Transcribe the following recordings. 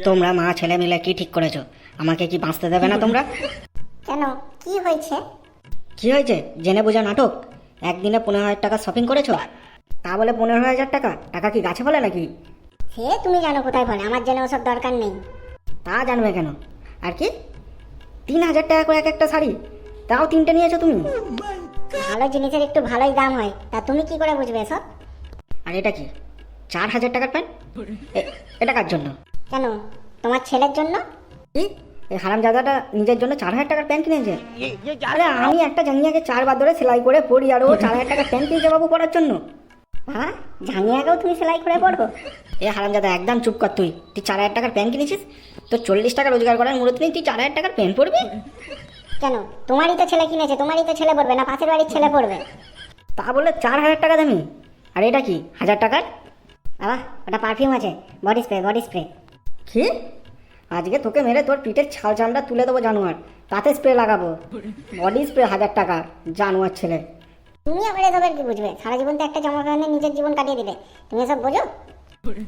তোমরা মা ছেলে মিলে কি ঠিক করেছো? আমাকে কি বাঁচতে দেবে না তোমরা? কেন, কি হয়েছে? কি হয়েছে? জেনে বোঝা নাটক। একদিনে 15,000 টাকা শপিং করেছো, তা বলে 15,000 টাকা? টাকা কি গাছে ফলে নাকি? সে তুমি জানো কোথায় ফলে, আমার জন্য ওসব দরকার নেই। তা জানবে কেন? আর কি 3,000 টাকা করে এক একটা শাড়ি, তাও 3টে নিয়েছো তুমি। ভালো জিনিসের একটু ভালোই দাম হয়, তা তুমি কি করে বুঝবে এসব? আর এটা কি 4,000 টাকার প্যান্ট? এটা কার জন্য? কেন, তোমার ছেলের জন্য? কি এই হারামজাদাটা নিজের জন্য 4,000 টাকার প্যান্ট কিনেছে? আরে আমি একটা জাঙ্গিয়াকে 4 বার ধরে সেলাই করে পরি, আর ও 4,000 টাকার প্যান্ট কিনছে বাবু পরার জন্য। হ্যাঁ, জাঙ্গিয়াকেও তুমি সেলাই করে পড়ো? এ হারামজাদা একদম চুপ কর। তুই 4,000 টাকার প্যান্ট কিনেছিস, তো 40 টাকা রোজগার করার মুহূর্তে নেই, তুই 4,000 টাকার প্যান্ট পরবি? কেন, তোমারই তো ছেলে কিনেছে, তোমারই তো ছেলে পড়বে না পাশের বাড়ির ছেলে পড়বে? তা বলে 4,000 টাকা দামি। আর এটা কি 1,000 টাকার? বাবা, ওটা পারফিউম আছে, বডি স্প্রে, বডি স্প্রে। কি? আজকে তোকে মেরে তোর পিঠের ছাল চামড়া তুলে দেবো জানোয়ার, তাতে স্প্রে লাগাবো। বডি স্প্রে 1,000 টাকা, জানোয়ার ছেলে। তুমি আবার এসবের কি বুঝবে? সারা জীবন তো একটা জামা প্যান্টে নিজের জীবন কাটিয়ে দিলে, তুমি এসব বোঝো?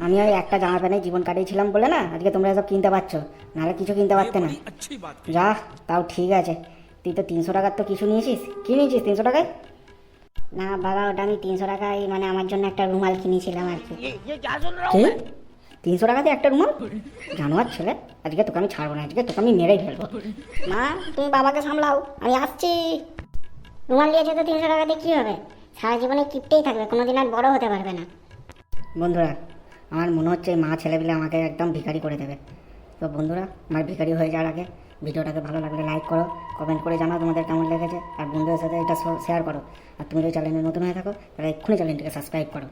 আমি ওই একটা জামা প্যান্টে জীবন কাটিয়েছিলাম বলে না আজকে তোমরা এসব কিনতে পারছো, নাহলে কিছু কিনতে পারতে না। যা, তাও ঠিক আছে। তুই তো 300 টাকার তো কিছু নিয়েছিস। কি নিয়েছিস 300 টাকায়? না বাবা, ওটা আমি 300 টাকায় মানে আমার জন্য একটা রুমাল কিনেছিলাম আর কি। কি 300 টাকাতে একটা রুমাল? জানোয়ার ছেলে, আজকে তোকে আমি ছাড়বো না, আজকে তোকে আমি মেরেই ফেলবো। মা, তুমি বাবাকে সামলাও, আমি আসছি। রুমাল নিয়েছে তো 300 টাকাতে কি হবে? সারা জীবনে কিপটেই থাকবে, কোনোদিন আর বড় হতে পারবে না। বন্ধুরা, আমার মনে হচ্ছে এই মা ছেলেপিলে আমাকে একদম ভিখারি করে দেবে। তো বন্ধুরা, আমার ভিখারি হয়ে যাওয়ার আগে ভিডিওটাকে ভালো লাগলে লাইক করো, কমেন্ট করে জানাও তোমাদের কেমন লেগেছে, আর বন্ধুদের সাথে এটা শেয়ার করো। আর তুমি যদি চ্যানেলে নতুন হয়ে থাকো তাহলে এক্ষুনি চ্যানেলটিকে সাবস্ক্রাইব করো।